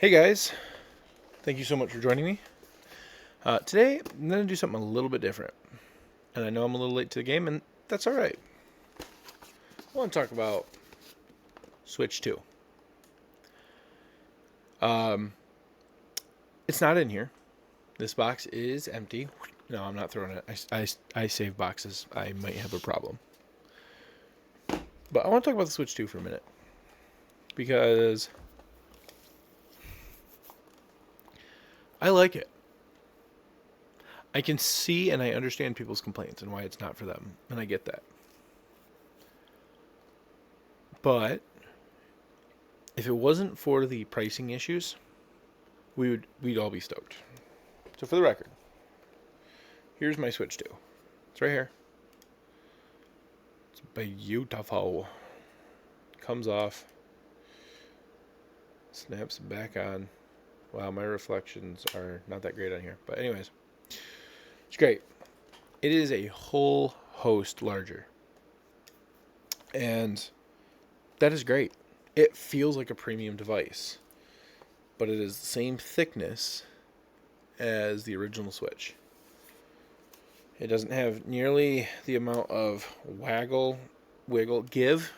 Hey guys, thank you so much for joining me. Today, I'm going to do something a little bit different. And I know I'm a little late to the game, and that's alright. I want to talk about Switch 2. It's not in here. This box is empty. No, I'm not throwing it. I save boxes. I might have a problem. But I want to talk about the Switch 2 for a minute. Because I like it. I can see and I understand people's complaints and why it's not for them. And I get that. But if it wasn't for the pricing issues, we'd all be stoked. So for the record, here's my Switch 2. It's right here. It's beautiful. Comes off. Snaps back on. Wow, my reflections are not that great on here. But anyways, it's great. It is a whole host larger. And that is great. It feels like a premium device. But it is the same thickness as the original Switch. It doesn't have nearly the amount of give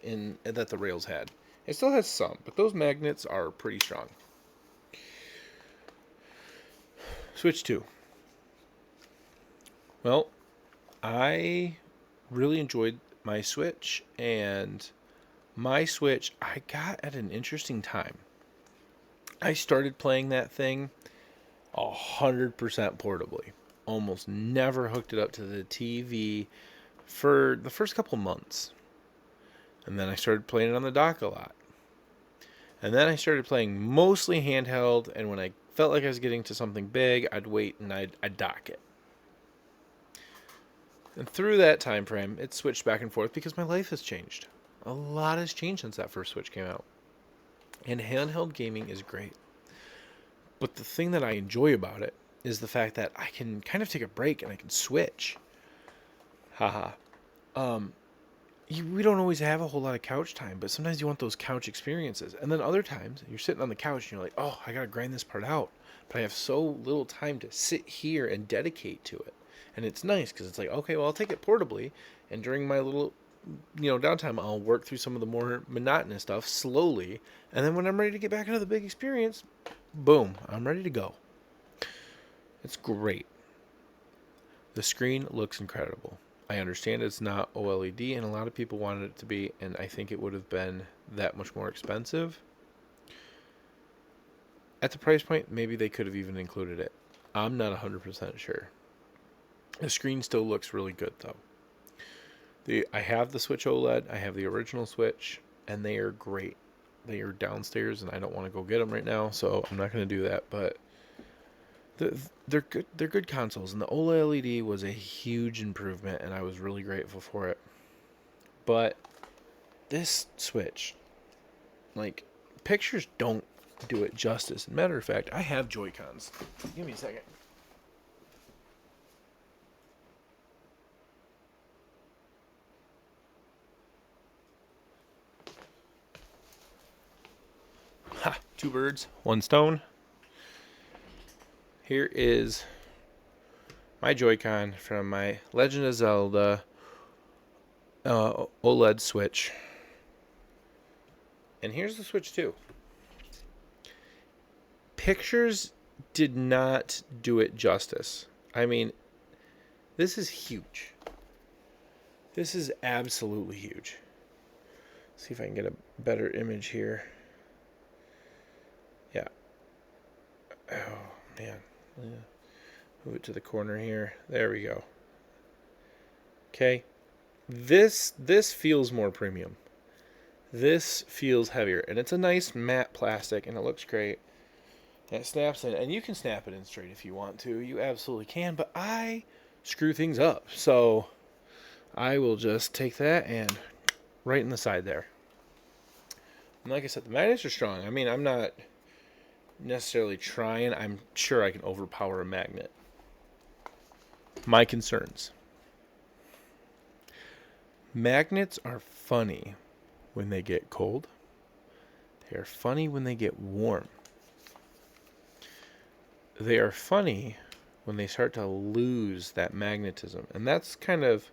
in that the Rails had. It still has some, but those magnets are pretty strong. Switch 2. Well, I really enjoyed my Switch, and my Switch I got at an interesting time. I started playing that thing 100% portably. Almost never hooked it up to the TV for the first couple months. And then I started playing it on the dock a lot. And then I started playing mostly handheld, and when I felt like I was getting to something big, I'd wait and I'd dock it. And through that time frame, it switched back and forth because my life has changed. A lot has changed since that first Switch came out. And handheld gaming is great. But the thing that I enjoy about it is the fact that I can kind of take a break and I can switch. Haha. We don't always have a whole lot of couch time, but sometimes you want those couch experiences. And then other times, you're sitting on the couch and you're like, oh, I got to grind this part out. But I have so little time to sit here and dedicate to it. And it's nice because it's like, okay, well, I'll take it portably. And during my little, downtime, I'll work through some of the more monotonous stuff slowly. And then when I'm ready to get back into the big experience, boom, I'm ready to go. It's great. The screen looks incredible. I understand it's not OLED, and a lot of people wanted it to be, and I think it would have been that much more expensive. At the price point, maybe they could have even included it. I'm not 100% sure. The screen still looks really good, though. I have the Switch OLED, I have the original Switch, and they are great. They are downstairs, and I don't want to go get them right now, so I'm not going to do that, but they're good. They're good consoles, and the OLED was a huge improvement, and I was really grateful for it. But this Switch, pictures don't do it justice. Matter of fact, I have Joy-Cons. Give me a second. Ha! Two birds, one stone. Here is my Joy-Con from my Legend of Zelda OLED Switch. And here's the Switch 2. Pictures did not do it justice. I mean, this is huge. This is absolutely huge. Let's see if I can get a better image here. Yeah. Oh, man. Yeah. Move it to the corner here. There we go. Okay. This feels more premium. This feels heavier. And it's a nice matte plastic, and it looks great. And it snaps in. And you can snap it in straight if you want to. You absolutely can. But I screw things up. So I will just take that and right in the side there. And like I said, the magnets are strong. I mean, I'm not necessarily trying. I'm sure I can overpower a magnet. My concerns. Magnets are funny when they get cold. They are funny when they get warm. they are funny when they start to lose that magnetism. And that's kind of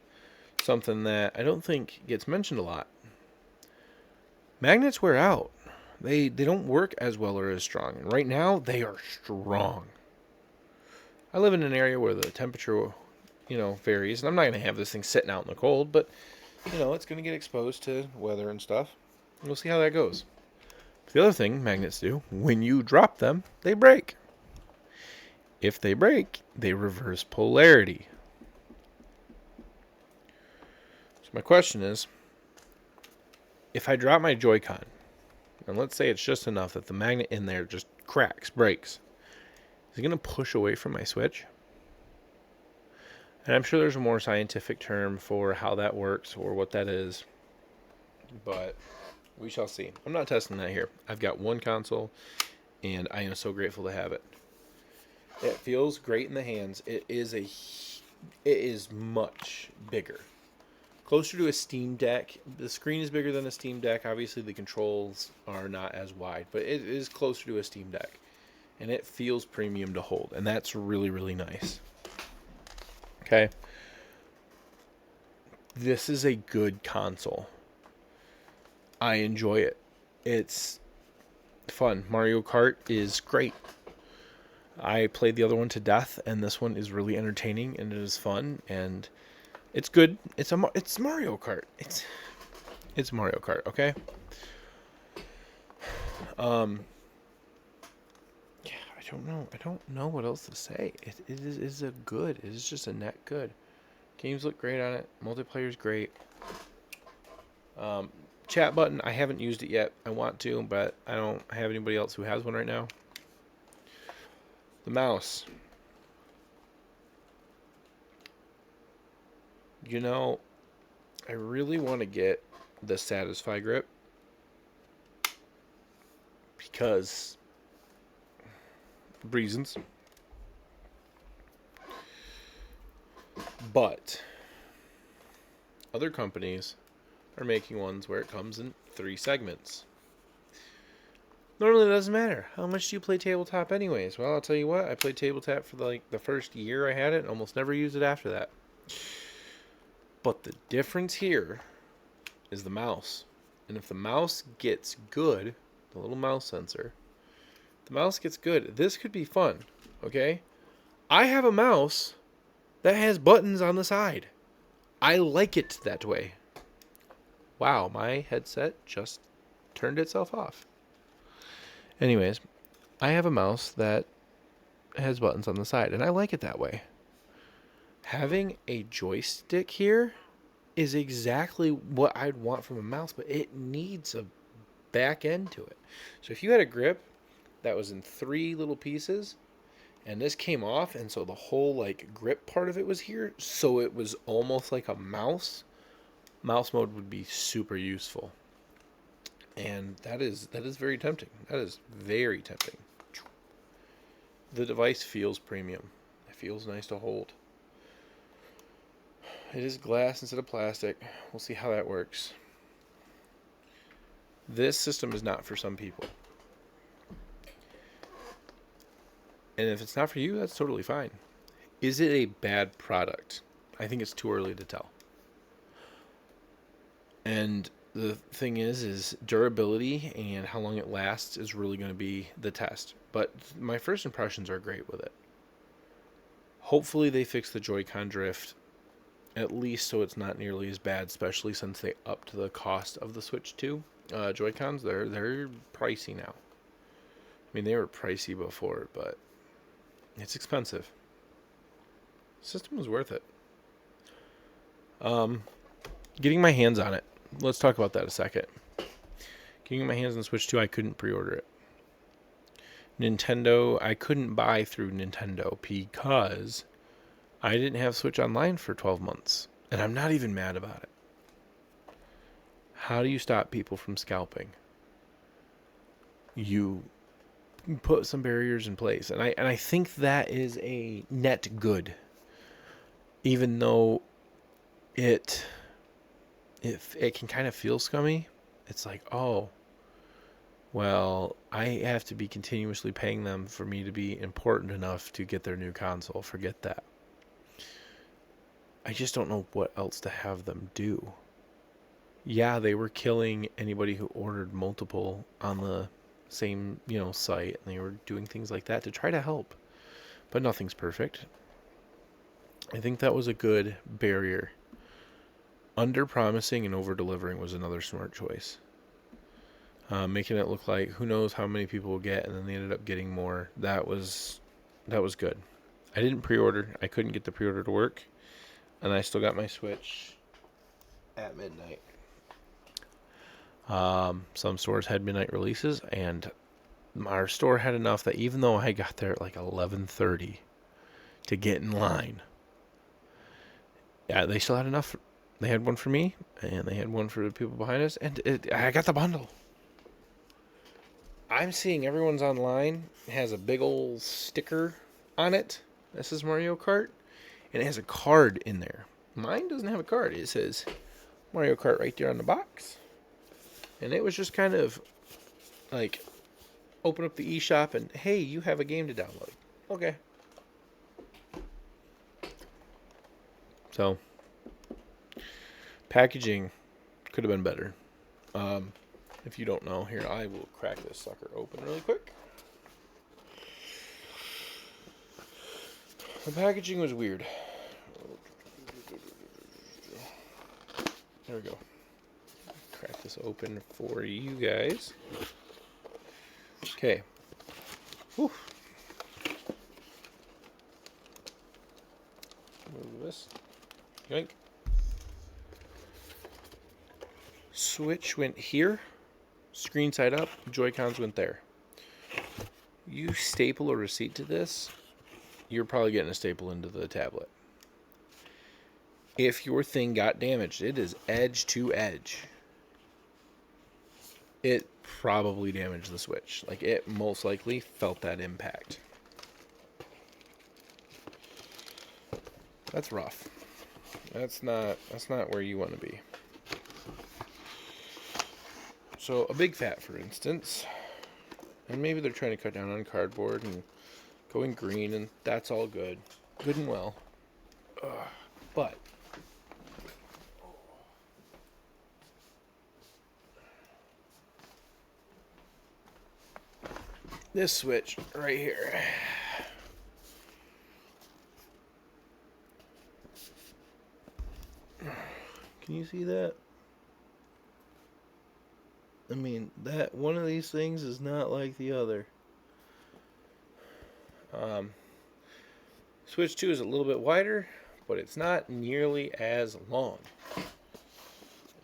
something that I don't think gets mentioned a lot. Magnets wear out. They don't work as well or as strong. And right now, they are strong. I live in an area where the temperature, varies. And I'm not going to have this thing sitting out in the cold, but, it's going to get exposed to weather and stuff. And we'll see how that goes. The other thing magnets do, when you drop them, they break. If they break, they reverse polarity. So my question is, if I drop my Joy-Con, and let's say it's just enough that the magnet in there just cracks, breaks, is it going to push away from my Switch? And I'm sure there's a more scientific term for how that works or what that is, but we shall see. I'm not testing that here. I've got one console, and I am so grateful to have it. It feels great in the hands. It is much bigger. Closer to a Steam Deck. The screen is bigger than a Steam Deck. Obviously, the controls are not as wide, but it is closer to a Steam Deck. And it feels premium to hold, and that's really, really nice. Okay. This is a good console. I enjoy it. It's fun. Mario Kart is great. I played the other one to death, and this one is really entertaining, and it is fun, and it's good. It's Mario Kart. It's Mario Kart, okay? Yeah, I don't know what else to say. It is a good. It is just a net good. Games look great on it. Multiplayer's great. Chat button, I haven't used it yet. I want to, but I don't have anybody else who has one right now. The mouse. I really want to get the Satisfy grip because reasons. But other companies are making ones where it comes in 3 segments. Normally, it doesn't matter. How much do you play tabletop anyways? Well, I'll tell you what. I played tabletop for the first year I had it and almost never used it after that. But the difference here is the mouse. And if the mouse gets good, the little mouse sensor, the mouse gets good, this could be fun, okay? I have a mouse that has buttons on the side. I like it that way. Wow, my headset just turned itself off. Anyways, I have a mouse that has buttons on the side, and I like it that way. Having a joystick here is exactly what I'd want from a mouse, but it needs a back end to it. So if you had a grip that was in 3 little pieces, and this came off, and so the whole grip part of it was here, so it was almost like a mouse mode would be super useful. And that is very tempting. That is very tempting. The device feels premium. It feels nice to hold. It is glass instead of plastic. We'll see how that works. This system is not for some people. And if it's not for you, that's totally fine. Is it a bad product? I think it's too early to tell. And the thing is durability and how long it lasts is really going to be the test. But my first impressions are great with it. Hopefully they fix the Joy-Con drift, at least so it's not nearly as bad, especially since they upped the cost of the Switch 2 Joy-Cons. They're pricey now. I mean, they were pricey before, but it's expensive. The system was worth it. Getting my hands on it. Let's talk about that a second. Getting my hands on the Switch 2, I couldn't pre-order it. Nintendo, I couldn't buy through Nintendo because I didn't have Switch Online for 12 months. And I'm not even mad about it. How do you stop people from scalping? You put some barriers in place. And I think that is a net good. Even though it can kind of feel scummy. It's like, oh, Well, I have to be continuously paying them for me to be important enough to get their new console. Forget that. I just don't know what else to have them do. Yeah, they were killing anybody who ordered multiple on the same, site, and they were doing things like that to try to help. But nothing's perfect. I think that was a good barrier. Under promising and over delivering was another smart choice. Making it look like who knows how many people will get, and then they ended up getting more. That was good. I didn't pre-order. I couldn't get the pre-order to work, and I still got my Switch at midnight. Some stores had midnight releases, and our store had enough that even though I got there at like 11:30 to get in line, yeah, they still had enough. They had one for me, and they had one for the people behind us, and I got the bundle. I'm seeing everyone's online has a big old sticker on it. This is Mario Kart, and it has a card in there. Mine doesn't have a card. It says Mario Kart right there on the box. And it was just kind of like, open up the eShop and, hey, you have a game to download. Okay. So, packaging could have been better. If you don't know, here, I will crack this sucker open really quick. The packaging was weird. There we go. Crack this open for you guys. Okay. Whew. Move this. Yoink. Switch went here. Screen side up. Joy-Cons went there. You staple a receipt to this, you're probably getting a staple into the tablet. If your thing got damaged, it is edge to edge. It probably damaged the Switch. Like, it most likely felt that impact. That's rough. That's not where you want to be. So a Big Fat, for instance, and maybe they're trying to cut down on cardboard and going green, and that's all good and well. But this Switch right here. Can you see that? I mean, that one of these things is not like the other. Switch 2 is a little bit wider, but it's not nearly as long.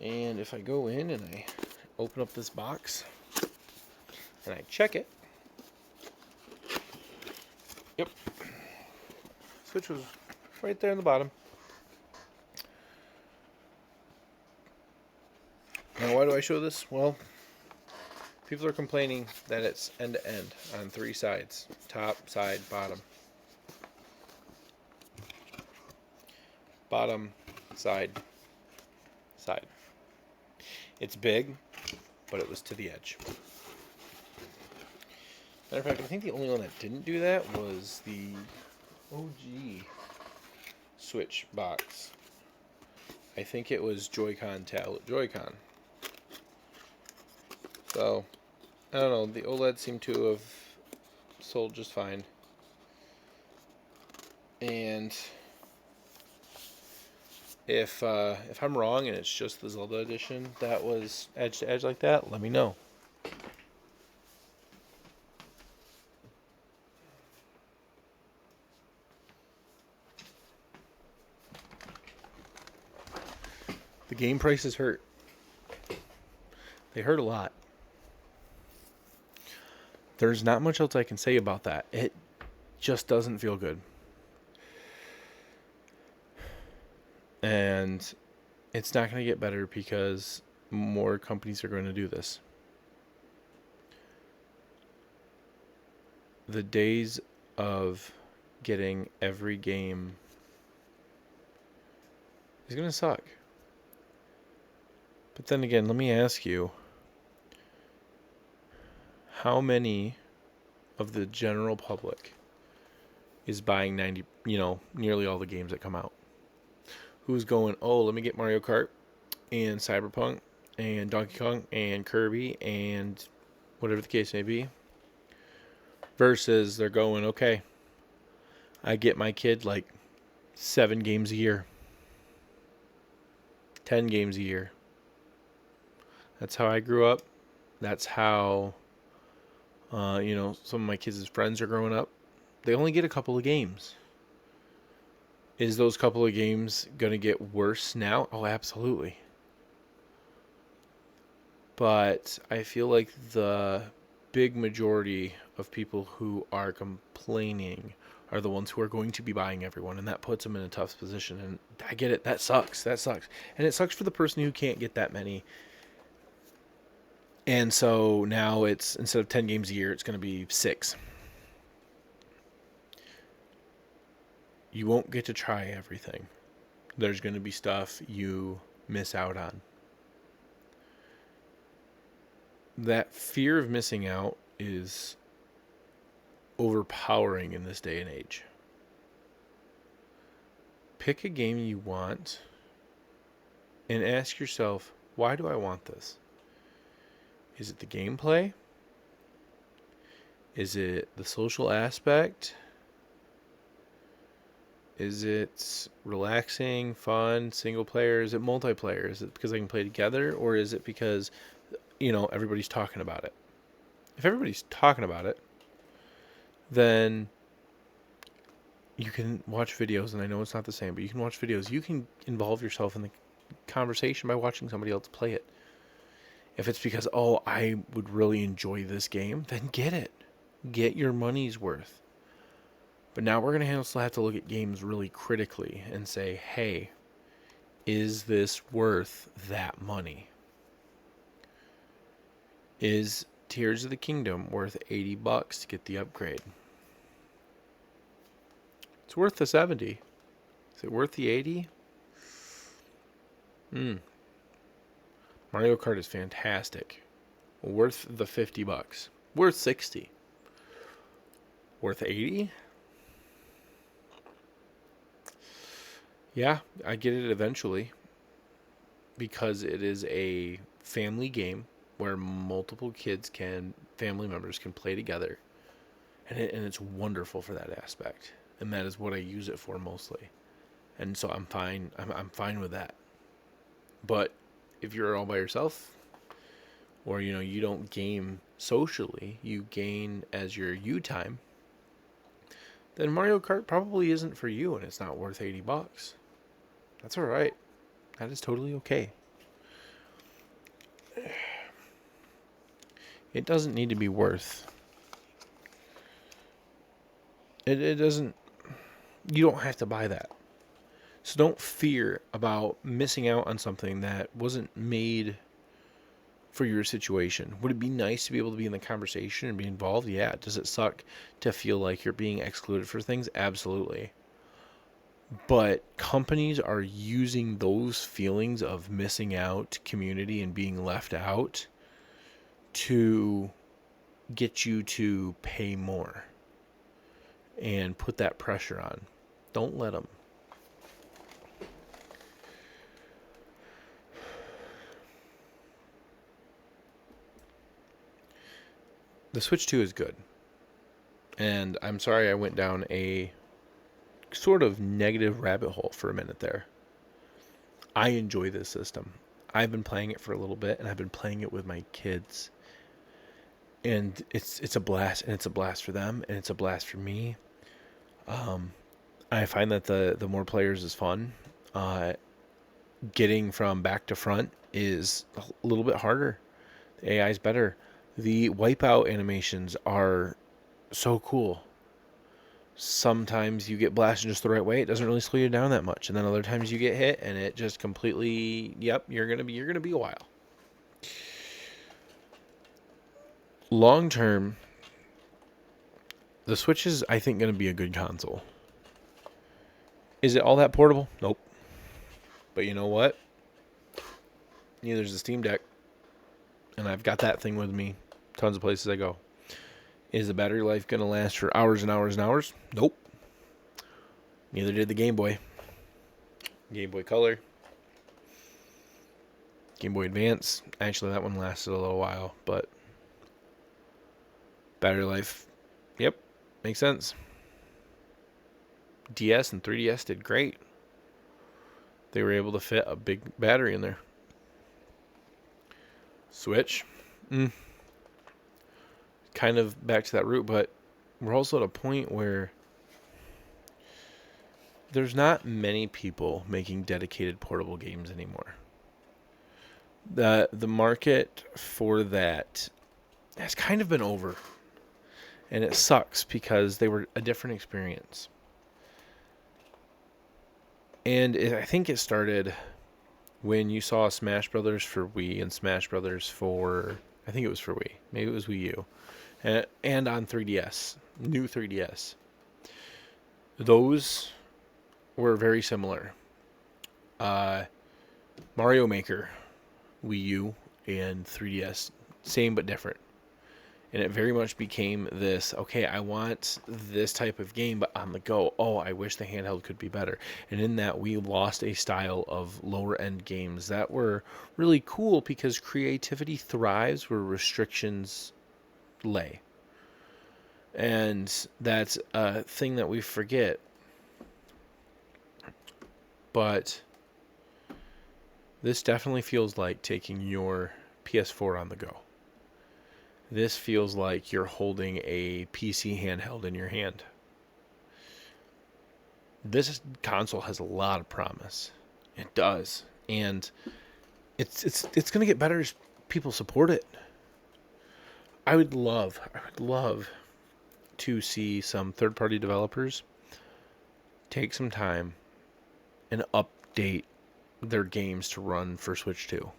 And if I go in and I open up this box and I check it, yep, Switch was right there in the bottom. Now, why do I show this? Well, people are complaining that it's end to end on 3 sides: top, side, bottom. Bottom, side, side. It's big, but it was to the edge. Matter of fact, I think the only one that didn't do that was the OG Switch box. I think it was Joy-Con tablet Joy-Con. So, I don't know, the OLED seemed to have sold just fine. And if I'm wrong and it's just the Zelda edition that was edge to edge like that, let me know. The game prices hurt. They hurt a lot. There's not much else I can say about that. It just doesn't feel good. And it's not going to get better because more companies are going to do this. The days of getting every game is going to suck. But then again, let me ask you, How many of the general public is buying nearly all the games that come out? Who's going, oh, let me get Mario Kart and Cyberpunk and Donkey Kong and Kirby and whatever the case may be, versus they're going, okay, I get my kid like 7 games a year, 10 games a year. That's how I grew up. That's how, some of my kids' friends are growing up. They only get a couple of games. Is those couple of games going to get worse now? Oh, absolutely. But I feel like the big majority of people who are complaining are the ones who are going to be buying everyone, and that puts them in a tough position. And I get it. That sucks. And it sucks for the person who can't get that many. And so now it's, instead of 10 games a year, it's going to be 6. You won't get to try everything. There's going to be stuff you miss out on. That fear of missing out is overpowering in this day and age. Pick a game you want and ask yourself, why do I want this? Is it the gameplay? Is it the social aspect? Is it relaxing, fun, single player? Is it multiplayer? Is it because I can play together? Or is it because, everybody's talking about it? If everybody's talking about it, then you can watch videos, and I know it's not the same, but you can watch videos. You can involve yourself in the conversation by watching somebody else play it. If it's because, oh, I would really enjoy this game, then get it. Get your money's worth. But now we're going to also have to look at games really critically and say, hey, is this worth that money? Is Tears of the Kingdom worth $80 to get the upgrade? It's worth the 70. Is it worth the 80? Mario Kart is fantastic. Worth the $50. Worth 60. Worth 80? Yeah, I get it eventually. Because it is a family game where multiple family members can play together. And it's wonderful for that aspect. And that is what I use it for mostly. And so I'm fine. I'm fine with that. But if you're all by yourself, or you don't game socially, you gain as your you time, then Mario Kart probably isn't for you, and it's not worth $80. That's all right. That is totally okay. It doesn't need to be worth. It doesn't. You don't have to buy that. So don't fear about missing out on something that wasn't made for your situation. Would it be nice to be able to be in the conversation and be involved? Yeah. Does it suck to feel like you're being excluded for things? Absolutely. But companies are using those feelings of missing out, community, and being left out to get you to pay more and put that pressure on. Don't let them. The Switch 2 is good. And I'm sorry I went down a sort of negative rabbit hole for a minute there. I enjoy this system. I've been playing it for a little bit, and I've been playing it with my kids. And it's a blast, and it's a blast for them, and it's a blast for me. I find that the more players is fun. Getting from back to front is a little bit harder. The AI is better. The wipeout animations are so cool. Sometimes you get blasted just the right way. It doesn't really slow you down that much. And then other times you get hit and it just completely, you're gonna be a while. Long term, the Switch is, I think, gonna be a good console. Is it all that portable? Nope. But you know what? Neither is the Steam Deck. And I've got that thing with me tons of places I go. Is the battery life going to last for hours and hours and hours? Nope. Neither did the Game Boy. Game Boy Color. Game Boy Advance. Actually, that one lasted a little while, but battery life, yep, makes sense. DS and 3DS did great. They were able to fit a big battery in there. Switch, kind of back to that route, but we're also at a point where there's not many people making dedicated portable games anymore. The market for that has kind of been over. And it sucks because they were a different experience. And I think it started when you saw Smash Brothers for Wii and Smash Brothers for, I think it was for Wii. Maybe it was Wii U. And on 3DS. New 3DS. Those were very similar. Mario Maker, Wii U, and 3DS. Same but different. And it very much became this, okay, I want this type of game, but on the go. Oh, I wish the handheld could be better. And in that, we lost a style of lower-end games that were really cool because creativity thrives where restrictions lay. And that's a thing that we forget. But this definitely feels like taking your PS4 on the go. This feels like you're holding a PC handheld in your hand. This console has a lot of promise. It does. And it's going to get better as people support it. I would love to see some third-party developers take some time and update their games to run for Switch 2.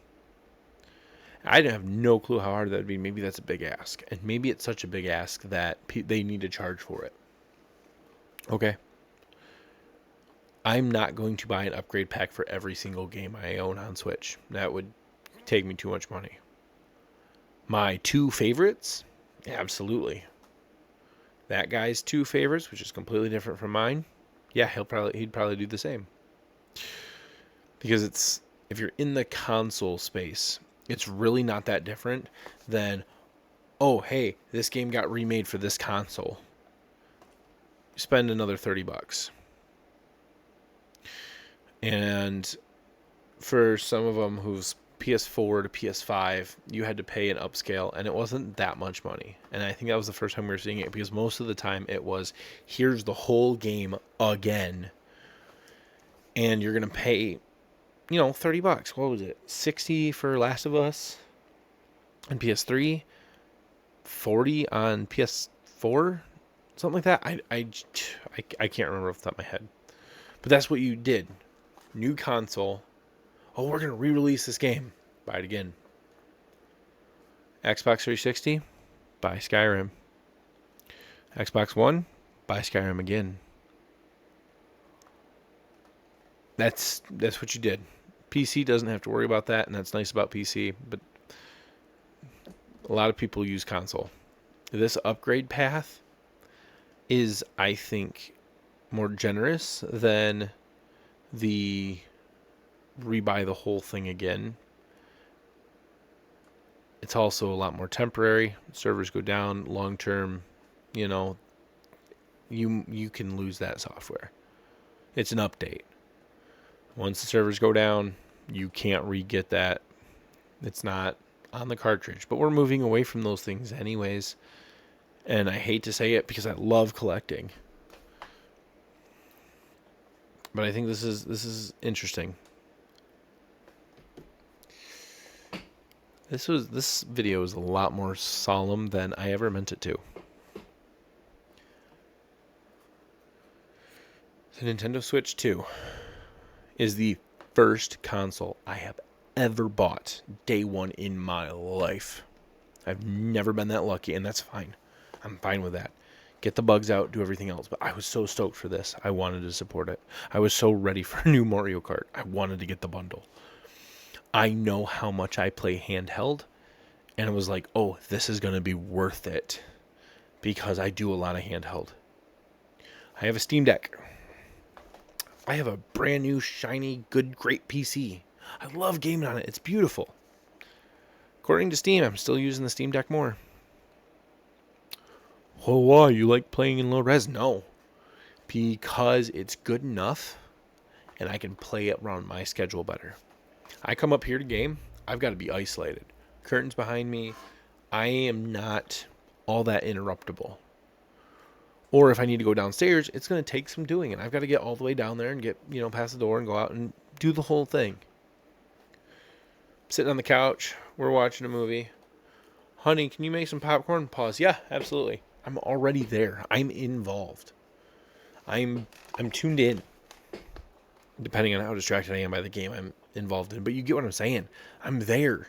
I have no clue how hard that would be. Maybe that's a big ask. And maybe it's such a big ask that they need to charge for it. Okay. I'm not going to buy an upgrade pack for every single game I own on Switch. That would take me too much money. My two favorites? Absolutely. That guy's two favorites, which is completely different from mine. Yeah, he'd probably do the same. Because if you're in the console space, it's really not that different than, oh, hey, this game got remade for this console. Spend another $30. And for some of them who's PS4 to PS5, you had to pay an upscale, and it wasn't that much money. And I think that was the first time we were seeing it, because most of the time it was, here's the whole game again, and you're going to pay, $30. What was it? 60 for Last of Us on PS3, 40 on PS4, something like that. I can't remember off the top of my head. But that's what you did. New console. Oh, we're going to re-release this game. Buy it again. Xbox 360, buy Skyrim. Xbox One, buy Skyrim again. That's what you did. PC doesn't have to worry about that, and that's nice about PC, but a lot of people use console. This upgrade path is, I think, more generous than the rebuy the whole thing again. It's also a lot more temporary. Servers go down long term. You can lose that software. It's an update. Once the servers go down, you can't re-get that. It's not on the cartridge. But we're moving away from those things anyways. And I hate to say it because I love collecting. But I think this is interesting. This video is a lot more solemn than I ever meant it to. The Nintendo Switch 2 is the first console I have ever bought day one in my life. I've never been that lucky, and that's fine. I'm fine with that. Get the bugs out, do everything else. But I was so stoked for this. I wanted to support it. I was so ready for a new Mario Kart. I wanted to get the bundle. I know how much I play handheld, and it was like, oh, this is going to be worth it because I do a lot of handheld. I have a Steam Deck. I have a brand new, shiny, good, great PC. I love gaming on it. It's beautiful. According to Steam, I'm still using the Steam Deck more. Oh, why? You like playing in low res? No. Because it's good enough and I can play it around my schedule better. I come up here to game, I've got to be isolated. Curtains behind me. I am not all that interruptible. Or if I need to go downstairs, it's going to take some doing, and I've got to get all the way down there and get, past the door and go out and do the whole thing. Sitting on the couch, we're watching a movie. Honey, can you make some popcorn? Pause. Yeah, absolutely. I'm already there. I'm involved. I'm tuned in. Depending on how distracted I am by the game I'm involved in. But you get what I'm saying. I'm there.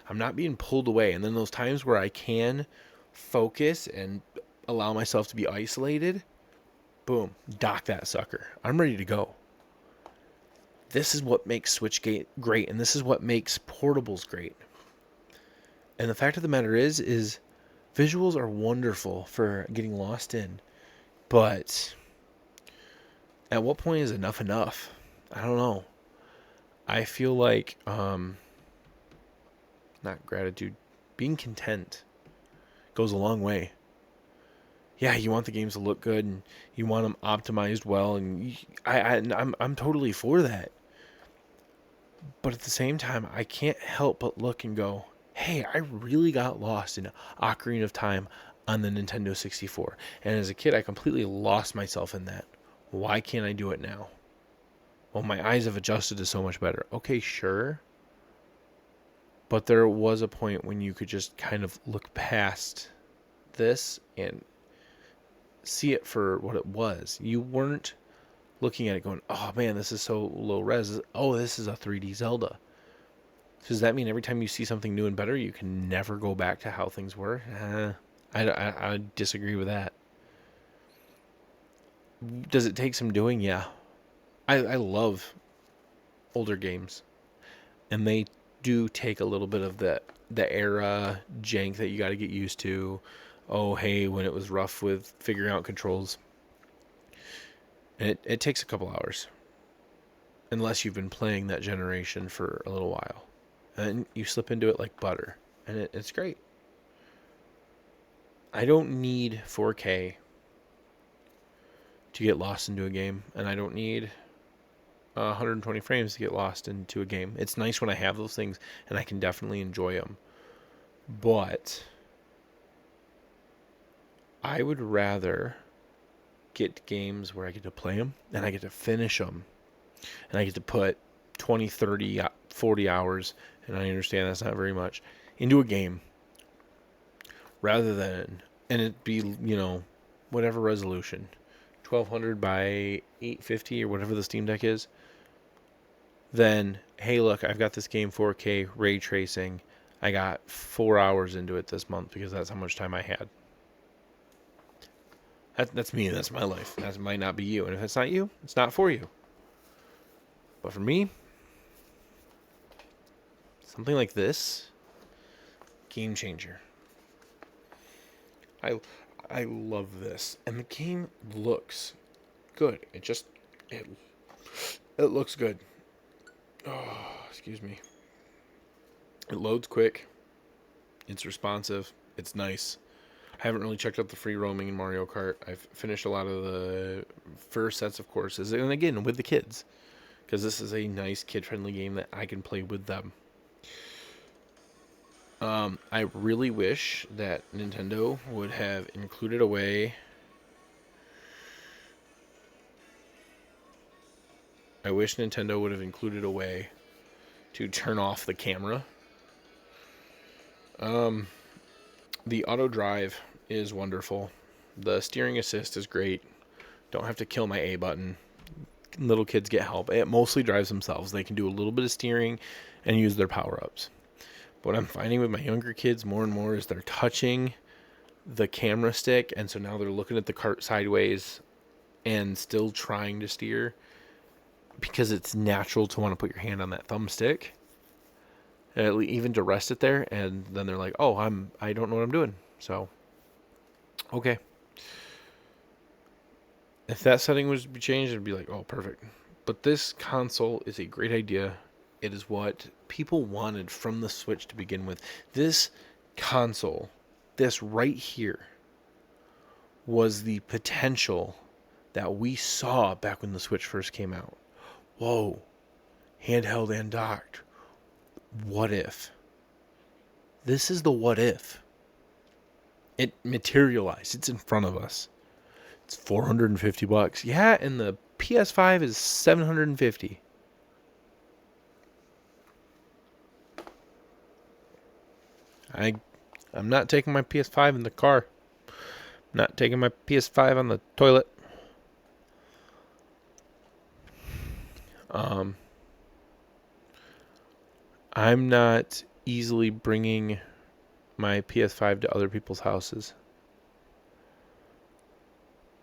I'm not being pulled away. And then those times where I can focus and allow myself to be isolated, boom, dock that sucker. I'm ready to go. This is what makes Switch great, and this is what makes portables great. And the fact of the matter is visuals are wonderful for getting lost in, but at what point is enough enough? I don't know. I feel like not gratitude, being content goes a long way. Yeah, you want the games to look good and you want them optimized well, and I'm totally for that. But at the same time, I can't help but look and go, hey, I really got lost in Ocarina of Time on the Nintendo 64. And as a kid, I completely lost myself in that. Why can't I do it now? Well, my eyes have adjusted to so much better. Okay, sure. But there was a point when you could just kind of look past this and see it for what it was. You weren't looking at it going, oh man, this is so low res. Oh, this is a 3D Zelda. Does that mean every time you see something new and better, you can never go back to how things were? I disagree with that. Does it take some doing? Yeah. I love older games. And they do take a little bit of the era jank that you got to get used to. Oh, hey, when it was rough with figuring out controls. And it takes a couple hours. Unless you've been playing that generation for a little while. And you slip into it like butter. And it's great. I don't need 4K to get lost into a game. And I don't need 120 frames to get lost into a game. It's nice when I have those things and I can definitely enjoy them. But I would rather get games where I get to play them and I get to finish them and I get to put 20, 30, 40 hours, and I understand that's not very much, into a game rather than, and it be, whatever resolution, 1200 by 850 or whatever the Steam Deck is, then, hey, look, I've got this game 4K ray tracing. I got 4 hours into it this month because that's how much time I had. That's me. That's my life. That might not be you. And if it's not you, it's not for you. But for me, something like this, game changer. I love this. And the game looks good. It looks good. Oh, excuse me. It loads quick. It's responsive. It's nice. I haven't really checked out the free roaming in Mario Kart. I've finished a lot of the first sets of courses. And again, with the kids. Because this is a nice kid-friendly game that I can play with them. I really wish that Nintendo would have included a way... I wish Nintendo would have included a way to turn off the camera. The auto drive is wonderful. The steering assist is great. Don't have to kill my A button. Little kids get help. It mostly drives themselves. They can do a little bit of steering and use their power-ups. But what I'm finding with my younger kids more and more is they're touching the camera stick, and so now they're looking at the cart sideways and still trying to steer because it's natural to want to put your hand on that thumbstick, even to rest it there, and then they're like, oh, I don't know what I'm doing. So Okay. If that setting was to be changed, it'd be like, oh, perfect. But this console is a great idea. It is what people wanted from the Switch to begin with. This console, this right here, was the potential that we saw back when the Switch first came out. Whoa, handheld and docked. What if? This is the what if. It materialized. It's in front of us. It's $450. Yeah, and the PS5 is $750. I'm not taking my PS5 in the car. I'm not taking my PS5 on the toilet. I'm not easily bringing my PS5 to other people's houses.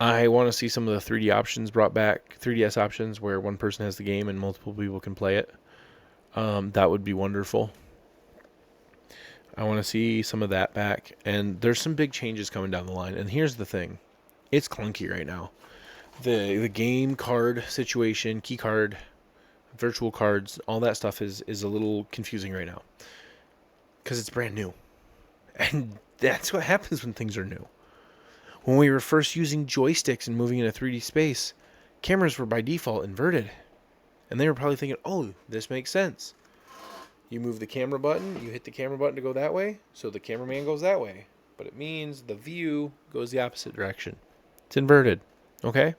I want to see some of the 3D options brought back, 3DS options where one person has the game and multiple people can play it. That would be wonderful. I want to see some of that back. And there's some big changes coming down the line. And here's the thing. It's clunky right now. The game card situation, key card, virtual cards, all that stuff is a little confusing right now. Because it's brand new. And that's what happens when things are new. When we were first using joysticks and moving in a 3D space, cameras were by default inverted. And they were probably thinking, oh, this makes sense. You move the camera button, you hit the camera button to go that way, so the cameraman goes that way. But it means the view goes the opposite direction. It's inverted. Okay?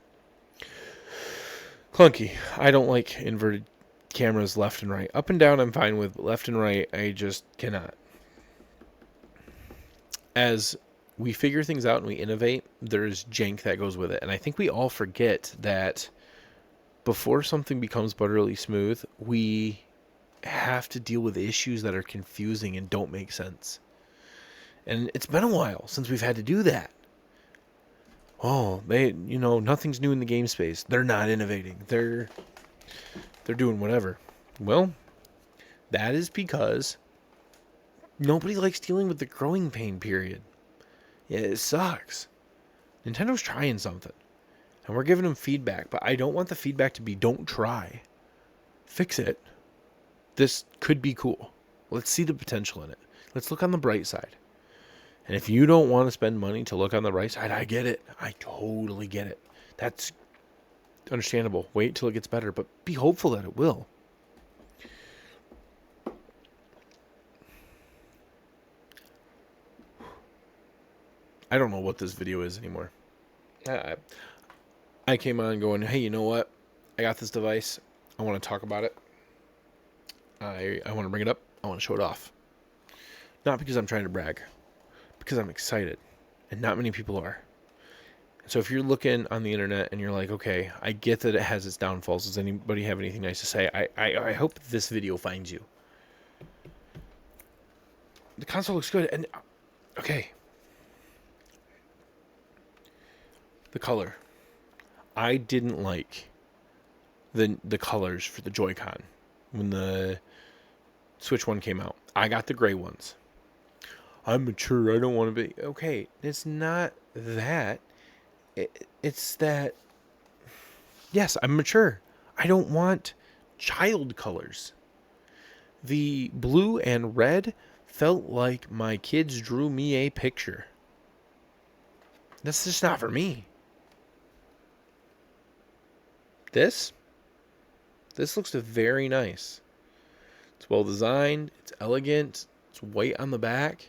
Clunky. I don't like inverted cameras left and right. Up and down I'm fine with, but left and right I just cannot. As we figure things out and we innovate, there's jank that goes with it. And I think we all forget that before something becomes butterly smooth, we have to deal with issues that are confusing and don't make sense. And it's been a while since we've had to do that. Oh, nothing's new in the game space. They're not innovating. They're doing whatever. Well, that is because nobody likes dealing with the growing pain period. Yeah, it sucks. Nintendo's trying something. And we're giving them feedback, but I don't want the feedback to be don't try. Fix it. This could be cool. Let's see the potential in it. Let's look on the bright side. And if you don't want to spend money to look on the right side, I get it. I totally get it. That's understandable. Wait till it gets better, but be hopeful that it will. I don't know what this video is anymore. I came on going, hey, you know what? I got this device. I want to talk about it. I want to bring it up. I want to show it off. Not because I'm trying to brag. Because I'm excited. And not many people are. So if you're looking on the internet and you're like, okay, I get that it has its downfalls. Does anybody have anything nice to say? I hope this video finds you. The console looks good. And, okay. The color. I didn't like the colors for the Joy-Con when the Switch 1 came out. I got the gray ones. I'm mature. I don't want to be... Okay, it's not that. It's that... Yes, I'm mature. I don't want child colors. The blue and red felt like my kids drew me a picture. That's just not for me. This looks very nice. It's well designed. It's elegant. It's white on the back.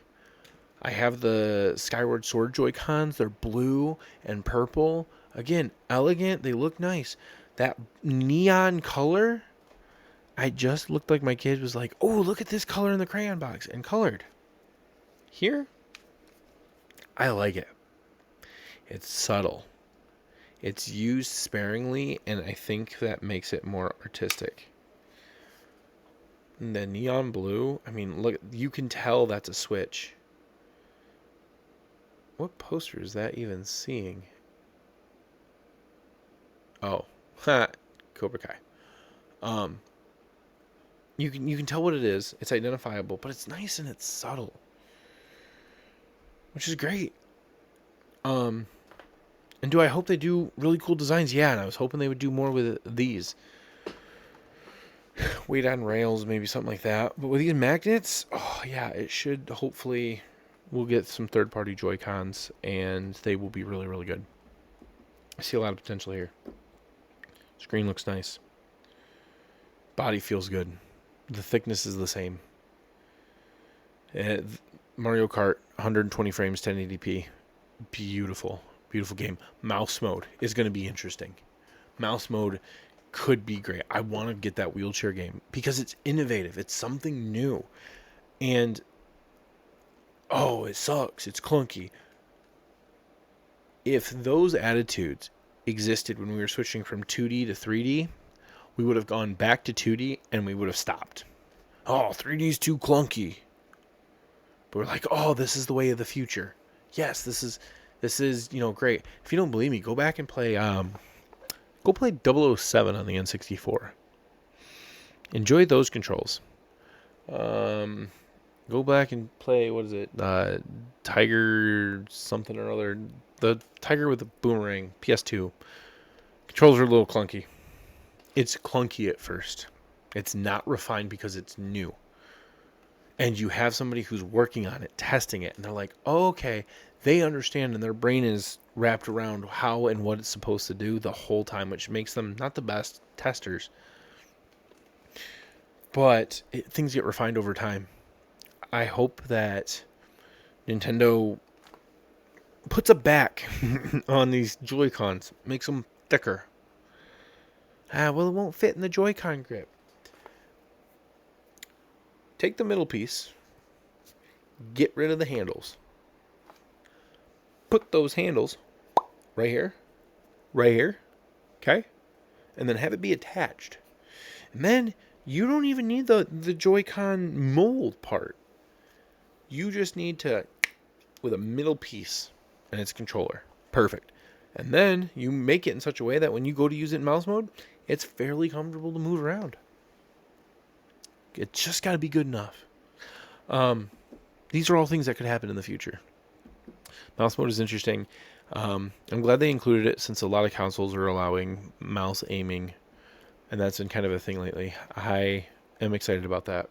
I have the Skyward Sword Joy-Cons. They're blue and purple. Again, elegant. They look nice. That neon color, I just looked like my kid was like, oh, look at this color in the crayon box, and colored. Here, I like it. It's subtle. It's used sparingly, and I think that makes it more artistic. And the neon blue, I mean, look, you can tell that's a Switch. What poster is that even seeing? Oh, Cobra Kai. You can tell what it is. It's identifiable, but it's nice and it's subtle, which is great. And do I hope they do really cool designs? Yeah, and I was hoping they would do more with these. Weight on rails, maybe something like that. But with these magnets, oh yeah, it should hopefully we'll get some third-party Joy-Cons, and they will be really, really good. I see a lot of potential here. Screen looks nice. Body feels good. The thickness is the same. Mario Kart, 120 frames, 1080p. Beautiful. Beautiful game. Mouse mode is going to be interesting. Mouse mode could be great. I want to get that wheelchair game because it's innovative. It's something new. And, oh, it sucks. It's clunky. If those attitudes existed when we were switching from 2D to 3D, we would have gone back to 2D and we would have stopped. Oh, 3D is too clunky. But we're like, oh, this is the way of the future. Yes, this is great. If you don't believe me, go back and play 007 on the N64. Enjoy those controls. Go back and play, what is it? Tiger something or other. The Tiger with the boomerang, PS2. Controls are a little clunky. It's clunky at first. It's not refined because it's new. And you have somebody who's working on it, testing it, and they're like, oh, okay, they understand, and their brain is wrapped around how and what it's supposed to do the whole time, which makes them not the best testers. But things get refined over time. I hope that Nintendo puts a back on these Joy-Cons, makes them thicker. Well, it won't fit in the Joy-Con grip. Take the middle piece, get rid of the handles, put those handles right here, okay? And then have it be attached. And then you don't even need the Joy-Con mold part. You just need to, with a middle piece, and it's a controller. Perfect. And then you make it in such a way that when you go to use it in mouse mode, it's fairly comfortable to move around. It's just got to be good enough. These are all things that could happen in the future. Mouse mode is interesting. I'm glad they included it since a lot of consoles are allowing mouse aiming, and that's been kind of a thing lately. I am excited about that.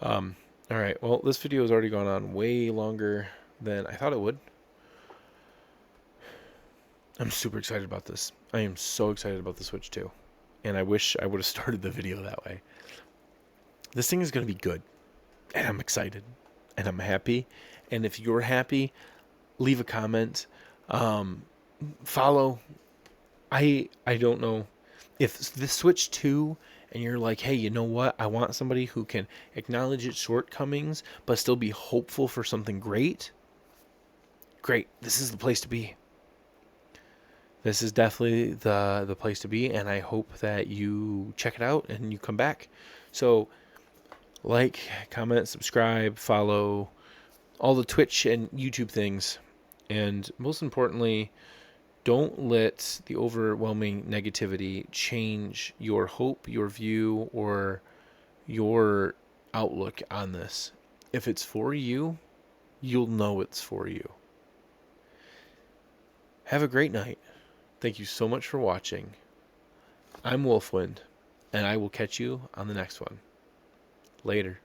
All right, well, this video has already gone on way longer than I thought it would. I'm super excited about this. I am so excited about the Switch 2, and I wish I would have started the video that way. This thing is going to be good, and I'm excited, and I'm happy. And if you're happy, leave a comment, follow. I don't know if the Switch 2 and you're like, hey, you know what? I want somebody who can acknowledge its shortcomings but still be hopeful for something great. Great. This is the place to be. This is definitely the place to be, and I hope that you check it out and you come back. So, like, comment, subscribe, follow, all the Twitch and YouTube things. And most importantly, don't let the overwhelming negativity change your hope, your view, or your outlook on this. If it's for you, you'll know it's for you. Have a great night. Thank you so much for watching. I'm Wolfwind, and I will catch you on the next one. Later.